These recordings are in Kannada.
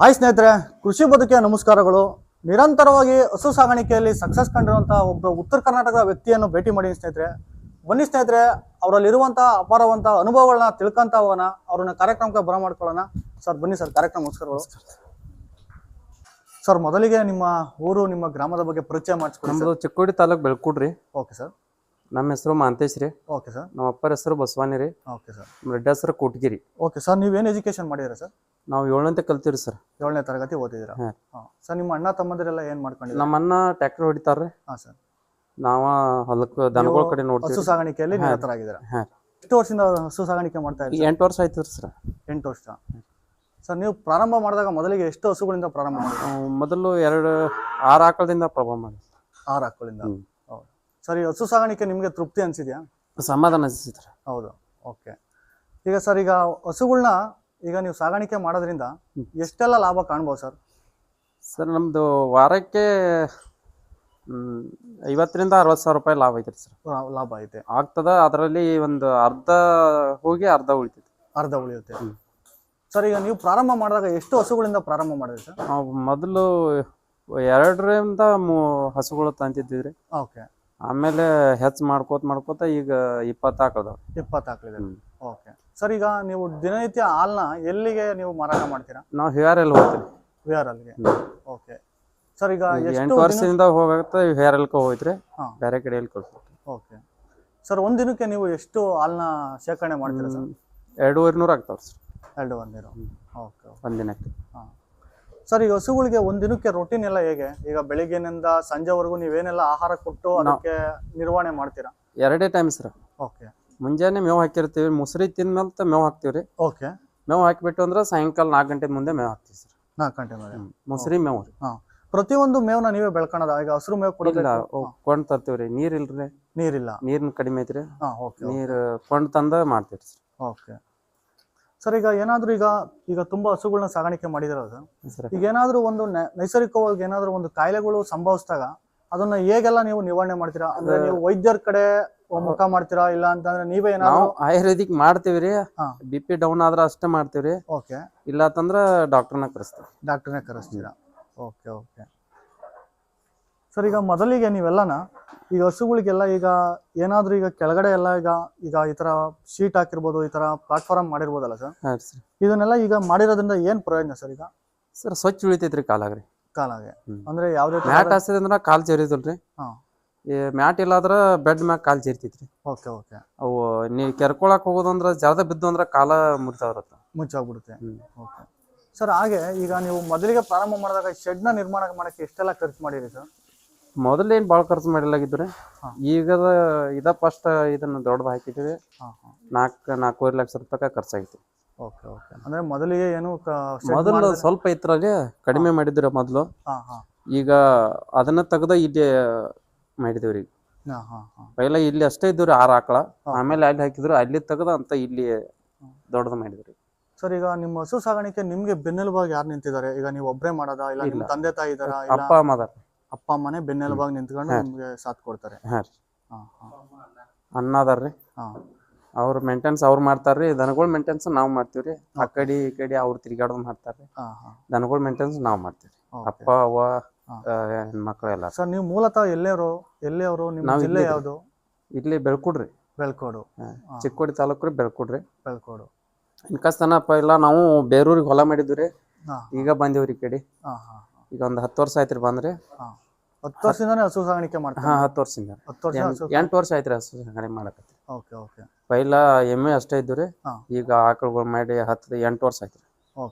ಹಾಯ್ ಸ್ನೇಹಿತರೆ, ಕೃಷಿ ಬದುಕಿನ ನಮಸ್ಕಾರಗಳು. ನಿರಂತರವಾಗಿ ಹಸು ಸಾಗಾಣಿಕೆಯಲ್ಲಿ ಸಕ್ಸಸ್ ಕಂಡಿರುವಂತಹ ಒಬ್ಬ ಉತ್ತರ ಕರ್ನಾಟಕದ ವ್ಯಕ್ತಿಯನ್ನು ಭೇಟಿ ಮಾಡಿ ಸ್ನೇಹಿತರೆ. ಬನ್ನಿ ಸ್ನೇಹಿತರೆ, ಅವರಲ್ಲಿರುವಂತಹ ಅಪಾರವಂತಹ ಅನುಭವಗಳನ್ನ ತಿಳ್ಕೊಂತ ಹೋಗೋಣ, ಅವ್ರನ್ನ ಕಾರ್ಯಕ್ರಮಕ್ಕೆ ಬರಮಾಡ್ಕೊಳ್ಳೋಣ. ಸರ್ ಬನ್ನಿ ಸರ್, ಕಾರ್ಯಕ್ರಮ ನಮಸ್ಕಾರಗಳು. ಸರ್ ಮೊದಲಿಗೆ ನಿಮ್ಮ ಊರು, ನಿಮ್ಮ ಗ್ರಾಮದ ಬಗ್ಗೆ ಪರಿಚಯ ಮಾಡಿಸ್ಕೊಡಿ. ನಮ್ದು ಚಿಕ್ಕೋಡಿ ತಾಲೂಕ್ ಬೆಳ್ಕೂಡ್ರಿ. Okay sir. ನಮ್ಮ ಹೆಸರು ಮಾಂತೇಶ್ ರೀ. Okay sir. ನಮ್ಮ ಅಪ್ಪರ ಹೆಸರು ಬಸವಾನಿ ರೀ. Okay sir. ನಮ್ಮ ರೆಡ್ಡಿ ಹೆಸರು ಕೋಟಗಿರಿ. ಓಕೆ ಸರ್, ನೀವೇನು ಎಜುಕೇಶನ್ ಮಾಡಿದ್ದೀರಾ ಸರ್? ನಾವು 7ನೇ ಕಲ್ತೀವಿ ಸರ್. 7ನೇ ತರಗತಿ ಓದಿದ್ದೀರಾ? ಹಾಂ ಸರ್. ನಿಮ್ಮ ಅಣ್ಣ ತಮ್ಮಂದಿರೆಲ್ಲ ಏನು ಮಾಡ್ಕೊಂಡಿದ್ದಾರೆ? ನಮ್ಮ ಅಣ್ಣ ಟ್ರ್ಯಾಕ್ಟರ್ ಹೊಡಿತಾರ್ರಿ. ಹಾಂ ಸರ್. ನಾವ ಹೊಲಕ್ಕೆ ದನಗಳ ಕಡೆ ನೋಡ್ತೀವಿ. ಹಸು ಸಾಗಾಣಿಕೆಯಲ್ಲಿ ನಿರತರಾಗಿದ್ದೀರಾ? ಹಾಂ. ಎಷ್ಟು ವರ್ಷದಿಂದ ಹಸು ಸಾಗಾಣಿಕೆ ಮಾಡ್ತಾ ಇದ್ದೀರಾ? 8 ವರ್ಷ ಆಯ್ತು ಸರ್. 8 ವರ್ಷ. ಸರ್ ನೀವು ಪ್ರಾರಂಭ ಮಾಡಿದಾಗ ಮೊದಲಿಗೆ ಎಷ್ಟು ಹಸುಗಳಿಂದ ಪ್ರಾರಂಭ ಮಾಡಿದ್ರಿ? ಮೊದಲು 6 ಆಕಳದಿಂದ ಪ್ರಾರಂಭ ಮಾಡಿ. 6 ಆಕಳಿಂದ. ಹೌದು ಸರ್. ಈ ಹಸು ಸಾಗಾಣಿಕೆ ನಿಮಗೆ ತೃಪ್ತಿ ಅನ್ಸಿದ್ಯಾ? ಸಮಾಧಾನ ಅನಿಸಿತ್ತು. ಹೌದು. ಓಕೆ. ಈಗ ಸರ್, ಈಗ ಹಸುಗಳನ್ನ ಈಗ ನೀವು ಸಾಗಾಣಿಕೆ ಮಾಡೋದ್ರಿಂದ ಎಷ್ಟೆಲ್ಲ ಲಾಭ ಕಾಣ್ಬೋದು ಸರ್? ಸರ್ ನಮ್ದು ವಾರಕ್ಕೆ 50,000 ರಿಂದ 60,000 ರೂಪಾಯಿ ಲಾಭ ಐತ್ರಿ ಸರ್. ಲಾಭ ಐತೆ ಆಗ್ತದ. ಅದರಲ್ಲಿ ಒಂದು ಅರ್ಧ ಹೋಗಿ ಅರ್ಧ ಉಳಿತೈತಿ. ಅರ್ಧ ಉಳಿಯುತ್ತೆ. ಸರ್ ಈಗ ನೀವು ಪ್ರಾರಂಭ ಮಾಡಿದಾಗ ಎಷ್ಟು ಹಸುಗಳಿಂದ ಪ್ರಾರಂಭ ಮಾಡಿದ್ರಿ ಸರ್? ನಾವು ಮೊದಲು 2 ರಿಂದ 3 ಹಸುಗಳು ತಂತಿದ್ವಿ. ಓಕೆ. ಆಮೇಲೆ ಹೆಚ್ಚು ಮಾಡ್ಕೋತ ಈಗ 20 ಆಕಳದವ. 20 ಆಕಳಿದೆ. Okay sir. ಈಗ ನೀವು ದಿನನಿತ್ಯ ಹಾಲನ್ನ ಎಲ್ಲಿಗೆ ನೀವು ಮಾರಾಟ ಮಾಡ್ತೀರಾ? ನಾವು ಹೇರ್-ಎಲ್ ಹೋಗ್ತೀವಿ. ಹೇರ್-ಎಲ್ಗೆ. Okay sir. ಈಗ 8 ವರ್ಷದಿಂದ ಹೋಗತ್ತೆ ಹೇರ್-ಎಲ್ಗೆ ಹೋಯ್ತ್ರಿ. ಬೇರೆ ಕಡೆ ಎಲ್ಲಿ ಕೊಡ್ತೀವಿ. Okay sir. ಒಂದ್ ದಿನಕ್ಕೆ ನೀವು ಎಷ್ಟು ಹಾಲನ್ನ ಶೇಖರಣೆ ಮಾಡ್ತೀರಾ ಸರ್? 2,500 ಆಗ್ತಾವ್ರಿ ಸರ್. 2,100. ಓಕೆ. ಒಂದ್ ದಿನಕ್ಕೆ. ಹಾಂ ಸರ್. ಈಗ ಹಸುಗಳಿಗೆ ಒಂದ್ ದಿನಕ್ಕೆ ರೊಟೀನ್ ಎಲ್ಲ ಹೇಗೆ? ಈಗ ಬೆಳಿಗ್ಗೆನಿಂದ ಸಂಜೆವರೆಗೂ ನೀವೇನೆಲ್ಲ ಆಹಾರ ಕೊಟ್ಟು ಅದಕ್ಕೆ ನಿರ್ವಹಣೆ ಮಾಡ್ತೀರಾ? 2 ಟೈಮ್ ಸರ್. ಓಕೆ. ಮುಂಜಾನೆ ಮೇವು ಹಾಕಿರ್ತೀವಿ. ಮುಸ್ರಿ ತಿಂದ್ಮೇಲೆ ಮೇವು ಹಾಕ್ತಿವ್ರಿ. ಓಕೆ. ಮೇವು ಹಾಕಿಬಿಟ್ಟು ಅಂದ್ರೆ ಸಾಯಂಕಾಲ 4 ಗಂಟೆ ಮುಂದೆ ಮೇವು ಹಾಕ್ತೀವಿ ಸರ್. 4 ಗಂಟೆ ಮೇಲೆ ಮುಸ್ರಿ ಮೇವು ರೀ. ಹಾಂ. ಪ್ರತಿಯೊಂದು ಮೇವನ್ನ ನೀವೇ ಬೆಳ್ಕೊಳೋದ? ಈಗ ಹಸಿರು ಮೇವು ಕೊಡೋದಿಲ್ಲ, ಕೊಂಡ್ ತರ್ತೀವ್ರಿ. ನೀರಿಲ್ರಿ. ನೀರಿಲ್ಲ. ನೀರಿನ ಕಡಿಮೆ ಐತ್ರಿ. ಓಕೆ. ನೀರು ಕೊಂಡ್ ತಂದ ಮಾಡ್ತೀವಿ ಸರ್. Okay sir. ಈಗ ಏನಾದ್ರು ಈಗ ತುಂಬಾ ಹಸುಗಳನ್ನ ಸಾಗಾಣಿಕೆ ಮಾಡಿದಿರ ಸರ್, ಈಗ ಏನಾದ್ರು ಒಂದು ನೈಸರ್ಗಿಕವಾಗಿ ಏನಾದ್ರು ಒಂದು ಕಾಯಿಲೆಗಳು ಸಂಭವಿಸಿದಾಗ ಅದನ್ನ ಹೇಗೆಲ್ಲ ನೀವು ನಿವಾರಣೆ ಮಾಡ್ತೀರಾ? ಅಂದ್ರೆ ನೀವು ವೈದ್ಯರ ಕಡೆ ಮುಖ ಮಾಡ್ತೀರಾ, ಇಲ್ಲ ಅಂತಂದ್ರೆ ನೀವೇ ಏನಾದ್ರು? ಆಯುರ್ವೇದಿಕ್ ಮಾಡ್ತೀವ್ರಿ. BP ಡೌನ್ ಆದ್ರ ಅಷ್ಟೇ ಮಾಡ್ತೀವ್ರಿ. ಓಕೆ. ಇಲ್ಲ ಅಂತಂದ್ರ ಡಾಕ್ಟರ್ನ ಕರೆಸ್ತೀರಾ? ಓಕೆ. Okay sir. ಈಗ ಮೊದಲಿಗೆ ನೀವೆಲ್ಲನ ಈಗ ಹಸುಗಳಿಗೆಲ್ಲ ಈಗ ಏನಾದ್ರು ಈಗ ಕೆಳಗಡೆ ಎಲ್ಲ ಈಗ ಈ ತರ ಶೀಟ್ ಹಾಕಿರ್ಬೋದು, ಈ ತರ ಪ್ಲಾಟ್ಫಾರ್ಮ್ ಮಾಡಿರ್ಬೋದಲ್ಲ ಸರ್? ಇದನ್ನೆಲ್ಲ ಈಗ ಮಾಡಿರೋದ್ರಿಂದ ಏನ್ ಪ್ರಯೋಜನ ಸರ್? ಈಗ ಸರ್ ಸ್ವಚ್ಛ ಉಳಿತೈತ್ರಿ ಕಾಲಾಗ್ರಿ. ಕಾಲಾಗೆ ಅಂದ್ರೆ ಯಾವ್ದೇ ಮ್ಯಾಟ್ ಹಾಸಿದ್ರಂದ್ರ ಕಾಲ್ ಜರಿದಲ್ರಿ. ಮ್ಯಾಟ್ ಇಲ್ಲಾದ್ರ ಬೆಡ್ ಮ್ಯಾಗ ಕಾಲ್ ಜರಿತೈತ್ರಿ. ಓಕೆ. ಓಕೆ. ಅವು ನೀವ್ ಕೆರ್ಕೊಳಕ್ ಹೋಗೋದಂದ್ರ ಜಾರದ ಬಿದ್ದು ಅಂದ್ರ ಕಾಲ ಮುಚ್ಚಾಗ್ಬಿಡುತ್ತೆ. Okay sir. ಹಾಗೆ ಈಗ ನೀವು ಮೊದಲಿಗೆ ಪ್ರಾರಂಭ ಮಾಡಿದಾಗ ಶೆಡ್ ನ ನಿರ್ಮಾಣ ಮಾಡಕ್ಕೆ ಎಷ್ಟೆಲ್ಲ ಖರ್ಚು ಮಾಡಿರಿ ಸರ್? ಮೊದಲೇನ್ ಬಾಳ ಖರ್ಚು ಮಾಡಿಲ್ಲಾಗಿದ್ರಿ. ಈಗ ಇದ ಫಸ್ಟ್ ಇದನ್ನ ದೊಡ್ಡದ ಹಾಕಿದ್ವಿ. 4.5 ಲಕ್ಷ ರೂಪಾಯಿ ಖರ್ಚಾಗಿತ್ತು. ಓಕೆ. ಓಕೆ. ಅಂದ್ರೆ ಮೊದಲಿಗೆ ಏನು ಮೊದಲು ಸ್ವಲ್ಪ ಇತ್ರಲ್ಲಿ ಕಡಿಮೆ ಮಾಡಿದ್ರಿ ಮೊದ್ಲು. ಈಗ ಅದನ್ನ ತೆಗ್ದ ಇಲ್ಲಿ ಮಾಡಿದೇವ್ರಿ. ಪೈಲ ಇಲ್ಲಿ ಅಷ್ಟೇ ಇದ್ರಿ 6 ಆಕಳ. ಆಮೇಲೆ ಅಲ್ಲಿ ಹಾಕಿದ್ರು, ಅಲ್ಲಿ ತೆಗ್ದ ಅಂತ ಇಲ್ಲಿ ದೊಡ್ಡದ ಮಾಡಿದ್ರಿ. ಸರ್ ಈಗ ನಿಮ್ಮ ಹಸು ಸಾಗಾಣಿಕೆ ನಿಮ್ಗೆ ಬೆನ್ನೆಲುಬಾಗಿ ಯಾರು ನಿಂತಿದ್ದಾರೆ? ಈಗ ನೀವು ಒಬ್ಬರೇ ಮಾಡೋದಾ, ಇಲ್ಲ ನಿಮ್ಮ ತಂದೆ ತಾಯಿ ಇದಾರ? ಅಪ್ಪ ಅಮ್ಮನೇ ಬೆನ್ನೆಲುಬಾಗಿ ನಿಂತ್ಕೊಂಡು ನಿಮ್ಗೆ ಸಾಥ್ ಕೊಡ್ತಾರೆ? ಅಣ್ಣ ಅದಾರ್ರಿ. ಅವ್ರ ಮೇಂಟೆನ್ಸ್ ಅವ್ರು ಮಾಡ್ತಾರ್ರಿ. ದನಗಳ ಮೇಂಟೆನ್ಸ್ ನಾವ್ ಮಾಡ್ತೀವ್ರಿ. ಆ ಕಡೆ ಈ ಕಡೆ ಅವ್ರು ತಿರ್ಗಾಡೋದ್ ಮಾಡ್ತಾರ್ರಿ. ದನಗಳ ಮೇಂಟೆನ್ಸ್ ನಾವ್ ಮಾಡ್ತೀವ್ರಿ. ಅಪ್ಪ ಅವ್ವ ಹೆಣ್ಮಕ್ಳು ಎಲ್ಲ. ಸರ್ ನೀವು ಮೂಲತಃ ಎಲ್ಲಿಯವರು? ನಿಮ್ಮ ಜಿಲ್ಲೆ ಯಾವ್ದು? ಇಲ್ಲಿ ಬೆಳ್ಕೂಡ್ರಿ. ಬೆಳ್ಕೋಡು. ಚಿಕ್ಕೋಡಿ ತಾಲೂಕ್ರಿ, ಬೆಳ್ಕೂಡ್ರಿ. ಬೆಳ್ಕೋಡು. ಇನ್ಕಸ್ತನಪ್ಪ ಇಲ್ಲ ನಾವು ಬೇರೂರಿಗೆ ಹೊಲ ಮಾಡಿದ್ವಿ. ಈಗ ಬಂದೇವ್ರಿ ಈ ಕಡೆ. ಈಗ ಒಂದ್ 10 ವರ್ಷ ಆಯ್ತ್ರಿ ಬಂದ್ರಿ. 10 ವರ್ಷದಿಂದಾನೇ ಹಸು ಸಾಗಾಣಿಕೆ ಮಾಡ್ತಾರೆ? 10 ವರ್ಷದಿಂದ. 8 ವರ್ಷ ಆಯ್ತ್ರಿ ಹಸು ಸಾಗಾಣಿಕೆ ಮಾಡಕತ್ತಿ. ಓಕೆ. ಓಕೆ. ಪೈಲ ಎಮ್ಮೆ ಅಷ್ಟೇ ಇದ್ವಿ. ಈಗ ಆಕಳುಗಳು ಮಾಡಿ 8 ವರ್ಷ ಆಯ್ತ್ರಿ.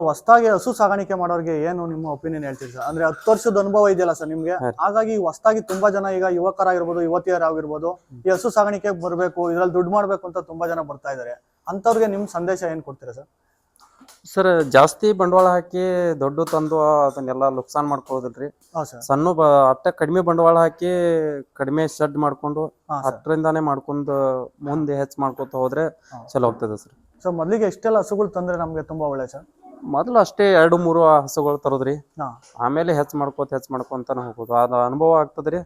ಹೊಸದಾಗಿ ಹಸು ಸಾಗಾಣಿಕೆ ಮಾಡೋರಿಗೆ ಏನು ನಿಮ್ಮ ಒಪಿನಿಯನ್ ಹೇಳ್ತೀರಿ ಸರ್? ಅಂದ್ರೆ 10 ವರ್ಷದ ಅನುಭವ ಇದೆಯಲ್ಲ ಸರ್ ನಿಮ್ಗೆ, ಹಾಗಾಗಿ ಹೊಸದಾಗಿ ತುಂಬಾ ಜನ ಈಗ ಯುವಕರಾಗಿರ್ಬೋದು, ಯುವತಿಯರಾಗಿರ್ಬೋದು ಈ ಹಸು ಸಾಗಾಣಿಕೆ ಬರ್ಬೇಕು, ಇದ್ರಲ್ಲಿ ದುಡ್ಡು ಮಾಡ್ಬೇಕು ಅಂತ ತುಂಬಾ ಜನ ಬರ್ತಾ ಇದಾರೆ. ಅಂತವ್ರಿಗೆ ನಿಮ್ ಸಂದೇಶ ಏನ್ ಕೊಡ್ತೀರಾ ಸರ್? ಸರ್ ಜಾಸ್ತಿ ಬಂಡವಾಳ ಹಾಕಿ ದೊಡ್ಡ ತಂದು ಅದನ್ನೆಲ್ಲ ಲುಕ್ಸಾನ್ ಮಾಡ್ಕೊಳ್ಳೋದಿಲ್ರಿ. ಸಣ್ಣ ಅಟ್ಟ ಕಡಿಮೆ ಬಂಡವಾಳ ಹಾಕಿ ಕಡಿಮೆ ಶೆಡ್ ಮಾಡ್ಕೊಂಡು ಅಷ್ಟರಿಂದಾನೇ ಮಾಡ್ಕೊಂಡು ಮುಂದೆ ಹೆಚ್ಚು ಮಾಡ್ಕೊತ ಹೋದ್ರೆ ಚಲೋ ಆಗ್ತದೆ ಸರ್. ಸೊ ಮೊದಲಿಗೆ ಎಷ್ಟೆಲ್ಲ ಹಸುಗಳು ತಂದ್ರೆ ನಮ್ಗೆ ತುಂಬಾ ಒಳ್ಳೆ ಸರ್? ಮೊದಲು ಅಷ್ಟೇ 2-3 ಹಸುಗಳು ತರೋದ್ರಿ. ಆಮೇಲೆ ಹೆಚ್ಚು ಮಾಡ್ಕೊಂತಾನೆ ಹೋಗೋದು. ಅದು ಅನುಭವ ಆಗ್ತದ್ರಿ.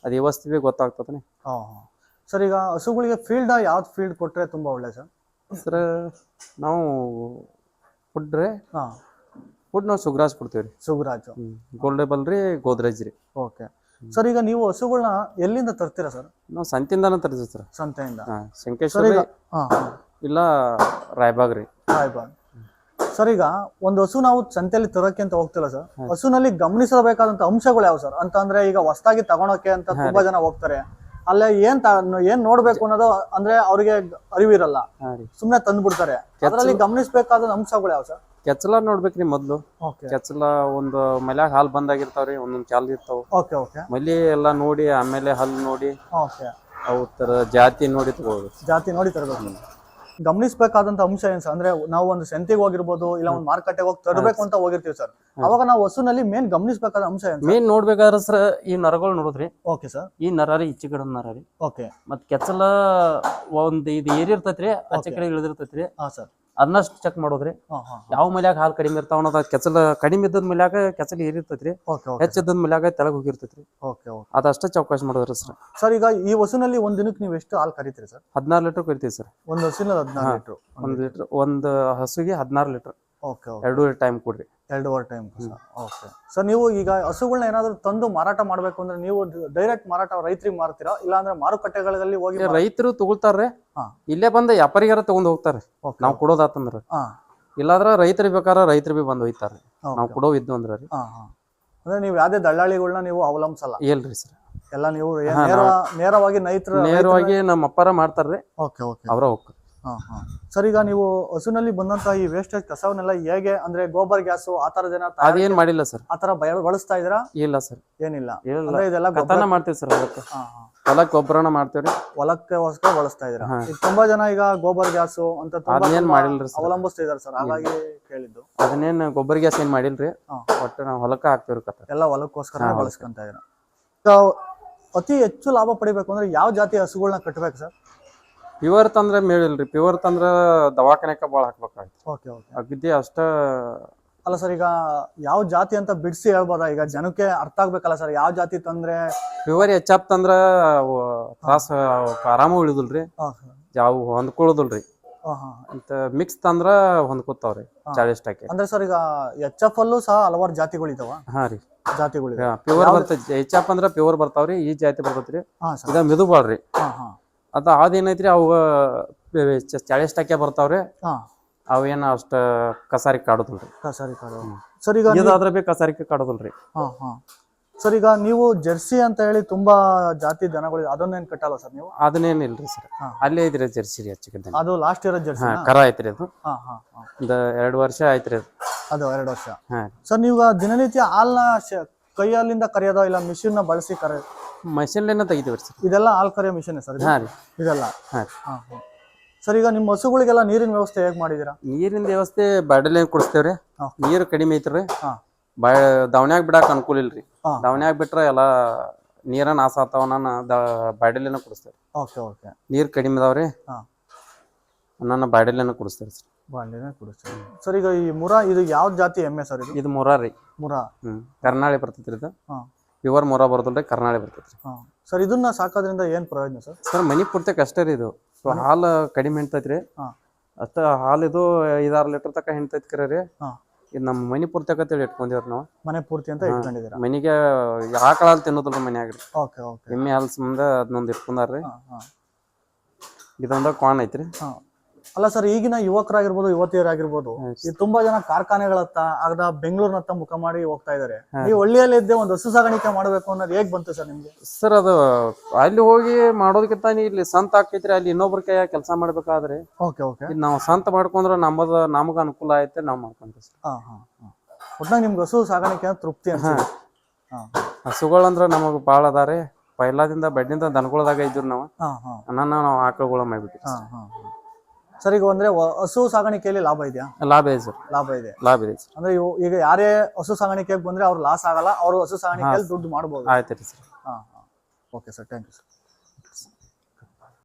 ಅದು ವ್ಯವಸ್ಥೆ ಗೊತ್ತಾಗ್ತದ್ರಿ. ಸರ್ ಈಗ ಹಸುಗಳಿಗೆ ಫೀಲ್ಡ್ ಯಾವ್ದು ಫೀಲ್ಡ್ ಕೊಟ್ರೆ ತುಂಬಾ ಒಳ್ಳೆ ಸರ್? ಸರ್ ನಾವು ಫುಡ್ ರೀ, ಫುಡ್ ನಾವು ಸುಗ್ರಾಜ್ ಕೊಡ್ತೀವಿ ರೀ. ಸುಗರಾಜ್. ಗೋಲ್ಡೇಬಲ್ ರೀ, ಗೋದ್ರೇಜ್ ರೀ. ಓಕೆ ಸರ್, ಈಗ ನೀವು ಹಸುಗಳನ್ನ ಎಲ್ಲಿಂದ ತರ್ತೀರಾ ಸರ್? ನಾವು ಸಂತಿಂದಾನ ತರ್ತೀವಿ ಸರ್. ಸಂತೆಯಿಂದ. ಶಂಕೇಶ್ವರ ಇಲ್ಲ ರಾಯಬಾಗ್ ರೀ. ರಾಯಬಾಗ್. ಸರ್, ಈಗ ಒಂದು ಹಸು ನಾವು ಸಂತೆಯಲ್ಲಿ ತರೋಕೆ ಅಂತ ಹೋಗ್ತಿಲ್ಲ ಸರ್, ಹಸುನಲ್ಲಿ ಗಮನಿಸಬೇಕಾದಂತ ಅಂಶಗಳು ಯಾವ ಸರ್? ಅಂತ ಅಂದ್ರೆ ಈಗ ಹೊಸದಾಗಿ ತಗೊಳಕ್ಕೆ ಅಂತ ತುಂಬಾ ಜನ ಹೋಗ್ತಾರೆ, ಅಲ್ಲೇ ಏನ್ ನೋಡ್ಬೇಕು ಅನ್ನೋದು ಅಂದ್ರೆ ಅವ್ರಿಗೆ ಅರಿವಿರಲ್ಲ, ಸುಮ್ನೆ ತಂದ್ಬಿಡ್ತಾರೆ. ಅದರಲ್ಲಿ ಗಮನಿಸಬೇಕಾದ ಅಂಶಗಳು ಯಾವ ಸರ್? ಕೆಚ್ಚಲ ನೋಡ್ಬೇಕ್ರಿ ಮೊದ್ಲು. ಕೆಚ್ಚಲ ಒಂದು ಮಲ್ಯಾಗ ಹಾಲ್ ಬಂದಾಗಿರ್ತಾವ್ರಿ, ಒಂದೊಂದ್ ಚಾಲ್ ಇರ್ತಾವ. ಮಲಿ ಎಲ್ಲಾ ನೋಡಿ ಆಮೇಲೆ ಹಲ್ ನೋಡಿ ಅವು ತರ ಜಾತಿ ನೋಡಿ ತಗೋಬೇಕು. ಜಾತಿ ನೋಡಿ ತರಬೇಕು. ಗಮನಿಸಬೇಕಾದಂತ ಅಂಶ ಏನ್ ಸರ್? ಅಂದ್ರೆ ನಾವು ಒಂದು ಸಂತೆಗೆ ಹೋಗಿರ್ಬೋದು, ಇಲ್ಲ ಒಂದು ಮಾರ್ಕೆಟ್ಗೆ ಹೋಗಿ ತರಬೇಕು ಅಂತ ಹೋಗಿರ್ತೀವಿ ಸರ್, ಅವಾಗ ನಾವು ಹಸುನಲ್ಲಿ ಮೇನ್ ಗಮನಿಸಬೇಕಾದ ಅಂಶ ಏನ್? ಮೇನ್ ನೋಡ್ಬೇಕಾದ್ರೆ ಸರ್ ಈ ನರಗಳು ನೋಡುದ್ರಿ. Okay sir. ಈ ನರ ರೀ, ಈಚೆ ಕಡೆ ನರ ರೀ. ಓಕೆ. ಮತ್ ಕೆಚ್ಚಲ ಒಂದ್ ಇದು ಏರಿರ್ತೈತ್ರಿ, ಆಚೆ ಕಡೆ ಇಳಿದಿರ್ತೈತ್ರಿ. ಹಾ ಸರ್. ಅದನ್ನಷ್ಟು ಚೆಕ್ ಮಾಡೋದ್ರಿ. ಯಾವ ಮಲ್ಯಾಗ ಹಾಲ್ ಕಡಿಮೆ ಇರ್ತಾವ ಅನ್ನೋದ, ಕೆಚ್ಚಲ ಕಡಿಮೆ ಇದ್ದದ್ ಮಲ್ಯಾಗ ಕೆಚ್ಚಲ ಏರಿರ್ತೈತ್ರಿ, ಹೆಚ್ಚಿದ್ದದ್ ಮಲ್ಯಾಗ ತೆಳಗ್ ಹೋಗಿರ್ತೈತ್ರಿ. ಅದಷ್ಟ ಚೌಕಾಶ್ ಮಾಡೋದ್ರಿ ಸರ್. ಸರ್, ಈಗ ಈ ಹಸುನಲ್ಲಿ ಒಂದ್ ದಿನಕ್ಕೆ ನೀವು ಎಷ್ಟು ಹಾಲು ಕರಿತೀರಿ ಸರ್? 16 ಲೀಟರ್ ಕರಿತೀವಿ ಸರ್. ಒಂದು ಹಸುವಿನಲ್ಲಿ 16 ಲೀಟರ್? 1 ಲೀಟರ್ ಒಂದು ಹಸುಗೆ 16 ಲೀಟರ್. ಓಕೆ. 2 ಟೈಮ್ ಕೊಡ್ರಿ. 2 ಟೈಮ್. ಓಕೆ ಸರ್, ನೀವು ಈಗ ಹಸುಗಳನ್ನ ಏನಾದ್ರು ತಂದು ಮಾರಾಟ ಮಾಡ್ಬೇಕು ಅಂದ್ರೆ ನೀವು ಡೈರೆಕ್ಟ್ ಮಾರಾಟ ರೈತರಿಗೆ ಮಾರ್ತೀರಾ, ಇಲ್ಲ ಅಂದ್ರೆ ಮಾರುಕಟ್ಟೆಗಳಲ್ಲಿ ಹೋಗಿ? ರೈತರು ತಗೊಳ್ತಾರ್ರಿ, ಇಲ್ಲೇ ಬಂದ ವ್ಯಾಪಾರಿಗಾರ ತಗೊಂಡ್ ಹೋಗ್ತಾರ. ನಾವ್ ಕೊಡೋದಾತಂದ್ರ, ಇಲ್ಲಾಂದ್ರ ರೈತರಿಗೆ ಬೇಕಾರ ರೈತರು ಬಿ ಬಂದ್ ಹೋಯ್ತಾರ್ರಿ, ನಾವ್ ಕೊಡೋ ಇದ್ದು ಅಂದ್ರ ರೀ. ಅಂದ್ರೆ ನೀವು ಯಾವ್ದೇ ದಳ್ಳಾಳಿಗಳನ್ನ ನೀವು ಅವಲಂಬಿಸಲ್ಲ? ಇಲ್ರಿ ಸರ್, ಎಲ್ಲ ನೀವು ನೇರವಾಗಿ ನೇರವಾಗಿ ನಮ್ಮ ಅಪ್ಪಾರ ಮಾಡ್ತಾರ್ರಿ. ಅವ್ರ ಹೋಗ್ತಾರೆ. ಸರ್, ಈಗ ನೀವು ಹಸುನಲ್ಲಿ ಬಂದಂತ ಈ ವೇಸ್ಟೇಜ್ ಕಸವನ್ನೆಲ್ಲ ಹೇಗೆ, ಅಂದ್ರೆ ಗೋಬರ್ ಗ್ಯಾಸ್ ಆ ತರದ ಅದೇನ್ ಮಾಡಿಲ್ಲ ಸರ್. ಆತರ ಬಳಸ್ತಾ ಇದ್ದೀರಾ? ಇಲ್ಲ ಸರ್, ಏನಿಲ್ಲ. ಇದೆಲ್ಲ ಕಥನ ಮಾಡ್ತೀವಿ ಸರ್. ಹೊಲಕ್ಕೆ ಗೊಬ್ಬರನ ಮಾಡ್ತೇವ್ರಿ, ಹೊಲಕ್ಕೋಸ್ಕರ ಬಳಸ್ತಾ ಇದೀರಾ. ತುಂಬಾ ಜನ ಈಗ ಗೋಬರ್ ಗ್ಯಾಸ್ ಅಂತ ಅವಲಂಬಿಸ್ತಾ ಇದಾರೆ ಸರ್, ಹಾಗಾಗಿ ಕೇಳಿದ್ದು. ಅದನ್ನೇನ್ ಗೊಬ್ಬರ ಗ್ಯಾಸ್ ಏನ್ ಮಾಡಿಲ್ರಿ, ಒಟ್ಟು ನಾವು ಹೊಲಕ್ಕ ಹಾಕ್ತೇವ್ರಿ. ಎಲ್ಲ ಹೊಲಕ್ಕೋಸ್ಕರ ಬಳಸ್ಕೊಂತ ಇದೀರ. ಅತಿ ಹೆಚ್ಚು ಲಾಭ ಪಡಿಬೇಕು ಅಂದ್ರೆ ಯಾವ ಜಾತಿ ಹಸುಗಳನ್ನ ಕಟ್ಟಬೇಕು ಸರ್? ಪ್ಯೂರ್ ತಂದ್ರೆ ಮೇಳಿಲ್ರಿ. ಪ್ಯೂರ್ ತಂದ್ರ ದವಾಖಾನೆಕ ಬಾಳ ಹಾಕ್ಬೇಕಾಯ್ತು. ಅಗದಿ ಅಷ್ಟ ಅಲ್ಲ ಸರ್, ಈಗ ಯಾವ ಜಾತಿ ಅಂತ ಬಿಡಿಸಿ ಹೇಳ್ಬೋದಾ? ಈಗ ಜನಕ್ಕೆ ಅರ್ಥ ಆಗ್ಬೇಕಲ್ಲ ಸರ್, ಯಾವ ಜಾತಿ ತಂದ್ರೆ? ಪ್ಯೂರ್ ಹೆಚ್ಚಾಪ್ ತಂದ್ರ ತ್ರಾಸ ಆರಾಮ ಉಳಿದಿಲ್ರಿ, ಯಾವ ಹೊಂದ್ಕೊಳ್ಳೋದಿಲ್ರಿ. ಅಂತ ಮಿಕ್ಸ್ ತಂದ್ರ ಹೊಂದ್ಕೊತಾವ್ರಿ 40 ಟಕ್ಕೆ. ಅಂದ್ರೆ ಸರ್, ಈಗ HF ಅಲ್ಲೂ ಸಹ ಹಲವಾರು ಜಾತಿಗಳಿದಾವ? ಹಾ ರೀ, ಜಾತಿಗಳು ಪ್ಯೂರ್ ಬರ್ತೈತಿ. HF ಅಂದ್ರ ಪ್ಯೂರ್ ಬರ್ತಾವ್ರಿ, ಈ ಜಾತಿ ಬರ್ತೈತ್ರಿ. ಇದ ಮಿದು ಬಾಳ್ರಿ. ಅದ ಅದೇನೈತ್ರಿ, ಅವ 40 ಟಕ್ಕೆ ಬರ್ತಾವ್ರಿ. ಅವೇನ ಅಷ್ಟ ಕಸಾರಿ ಕಾಡೋದಿಲ್ರಿ. ಸರ್, ಈಗ ಇದಾದ್ರ ಬಿ ಕಸಾರಿ ಕಾಡೋದಿಲ್ರಿ. ಸರ್, ಈಗ ನೀವು ಜರ್ಸಿ ಅಂತ ಹೇಳಿ ತುಂಬಾ ಜಾತಿ ದನಗಳು, ಅದನ್ನೇನ್ ಕಟ್ಟಲ್ಲ ಸರ್ ನೀವು? ಅದನ್ನೇನಿಲ್ರಿ ಸರ್, ಅಲ್ಲೇ ಐತ್ರಿ ಜರ್ಸಿ ರೀ. ಹೆಚ್ಚು ಅದು ಲಾಸ್ಟ್ ಇರೋ ಜರ್ಸಿ ಕರ ಐತ್ರಿ. ಅದು 2 ವರ್ಷ ಆಯ್ತ್ರಿ ಅದು 2 ವರ್ಷ. ಸರ್, ನೀವು ದಿನನಿತ್ಯ ಹಾಲ್ನ ಕೈಯಲ್ಲಿಂದ ಕರೆಯೋದೋ ಇಲ್ಲ ಮಿಷಿನ್ ನ ಬಳಸಿ ಕರೆಯೋದು? ಮಷಿನ್ ತೆಗಿತೀವಿ ಸರ್. ಇದೆಲ್ಲ ಹಾಲ್ ಕರೆಯೋ ಮಿಷಿನ್ ಸರ್ ಇದೆಲ್ಲ? ಸರ್, ಈಗ ನಿಮ್ಮ ಹಸುಗಳಿಗೆಲ್ಲ ನೀರಿನ ವ್ಯವಸ್ಥೆ ಹೇಗ್ ಮಾಡಿದೀರಾ? ನೀರಿನ ವ್ಯವಸ್ಥೆ ಬಾಡಲಿನ ಕುಡಿಸ್ತೇವ್ರಿ. ನೀರು ಕಡಿಮೆ ಐತ್ರಿ, ದವನ್ಯಾಗ ಬಿಡಾಕ ಅನುಕೂಲ ಇಲ್ರಿ. ದವನ್ಯಾಗ ಬಿಟ್ರ ಎಲ್ಲಾ ನೀರ ನಾಶ ಆತಾವ. ನಾನು ಬಾಡಲಿನ ಕುಡಿಸ್ತೇವೆ. ನೀರ್ ಕಡಿಮೆ ಇದಾವ್ರಿ, ನನ್ನ ಬಾಡಲಿನ ಕುಡಿಸ್ತೇವೆ ಸರ್. ಸರ್, ಈಗ ಈ ಮುರಾ ಇದು ಯಾವ ಜಾತಿ ಎಮ್ಮೆ ಸರ್? ಇದು ಮುರಾ ರೀ. ಮುರಾ ಕರ್ನಾಳಿ ಬರ್ತೈತ್ರಿ. ಇದು ಪ್ಯೂರ್ ಮುರಾ ಬರ್ತಲ್ರಿ, ಕರ್ನಾಳಿ ಬರ್ತೈತ್ರಿ. ಸರ್, ಇದನ್ನ ಸಾಕೋದ್ರಿಂದ ಏನ್ ಪ್ರಯೋಜನ ಸರ್? ಸರ್, ಮನಿ ಪೂರ್ತಿ ಅಷ್ಟೇ ರೀ. ಇದು ಹಾಲು ಕಡಿಮೆ ಹಿಂಡ್ತೈತ್ರಿ, ಅಷ್ಟ ಹಾಲು ಇದು 5-6 ಲೀಟರ್ ತಕ ಹಿಂಡ್ತೈತ್ ಕರೆ. ಇದು ನಮ್ಮ ಮನಿ ಪೂರ್ತಿ ಅಂತೇಳಿ ಇಟ್ಕೊಂಡಿವ್ರಿ ನಾವು. ಮನೆ ಪೂರ್ತಿ ಅಂತ ಇಟ್ಕೊಂಡಿದ್ದೀರಾ? ಮನಿಗೆ ಆಕಳ ಹಾಲು ತಿನ್ನೋದಿಲ್ರಿ ಮನ್ಯಾಗ್ರಿ. ಎಮ್ಮೆ ಹಾಲು ಸಂಬಂಧ ಅದನ್ನೊಂದು ಇಟ್ಕೊಂಡಾರ್ರಿ. ಇದೊಂದ ಕ್ವಾನ್ ಐತ್ರಿ. ಅಲ್ಲ ಸರ್, ಈಗಿನ ಯುವಕರಾಗಿರ್ಬೋದು, ಯುವತಿಯರಾಗಿರ್ಬೋದು, ಈ ತುಂಬಾ ಜನ ಕಾರ್ಖಾನೆಗಳತ್ತ ಆಗದ ಬೆಂಗಳೂರಿನತ್ತ ಮುಖ ಮಾಡಿ ಹೋಗ್ತಾ ಇದಾರೆ. ನೀವು ಹಳ್ಳಿಯಲ್ಲಿ ಇದ್ದೆ ಒಂದು ಹಸು ಸಾಗಾಣಿಕೆ ಮಾಡ್ಬೇಕು ಅನ್ನೋದು ಹೇಗ್ ಬಂತು ಸರ್ ನಿಮ್ಗೆ? ಸರ್, ಅದು ಅಲ್ಲಿ ಹೋಗಿ ಮಾಡೋದಕ್ಕಿಂತ ಇಲ್ಲಿ ಸ್ವಂತ ಆಕೈತ್ರಿ. ಅಲ್ಲಿ ಇನ್ನೊಬ್ರ ಕೈ ಕೆಲಸ ಮಾಡ್ಬೇಕಾದ್ರೆ ನಾವು ಸ್ವಂತ ಮಾಡ್ಕೊಂಡ್ರೆ ನಮಗ ಅನುಕೂಲ ಐತೆ, ನಾವ್ ಮಾಡ್ಕೊಂತೀವಿ ಸರ್. ಒಟ್ನಾಗ ನಿಮ್ಗೆ ಹಸು ಸಾಗಾಣಿಕೆ ತೃಪ್ತಿ ಅನ್ಸುತ್ತೆ? ಹಸುಗಳಂದ್ರ ನಮಗ್ ಬಾಳ ಅದಾರಿ. ಪೈಲಾದಿಂದ ಬೆಡ್ನಿಂದ ದನಗಳದಾಗ ಇದ್ರು ನಾವು. ನಾವು ಆಕಳುಗಳ ಮಾಡ್ಬಿಟ್ಟಿವಿ. ಸರ್, ಈಗ ಅಂದ್ರೆ ಹಸು ಸಾಗಾಣಿಕೆಯಲ್ಲಿ ಲಾಭ ಇದೆಯಾ? ಲಾಭ ಇದೆ ಸರ್. ಲಾಭ ಇದೆ. ಅಂದ್ರೆ ಈಗ ಯಾರೇ ಹಸು ಸಾಗಾಣಿಕೆಗೆ ಬಂದ್ರೆ ಅವ್ರು ಲಾಸ್ ಆಗಲ್ಲ, ಅವರು ಹಸು ಸಾಗಾಣಿಕೆಯಲ್ಲಿ ದುಡ್ಡು ಮಾಡಬಹುದು. ಆಯ್ತು sir. Okay sir, thank you sir.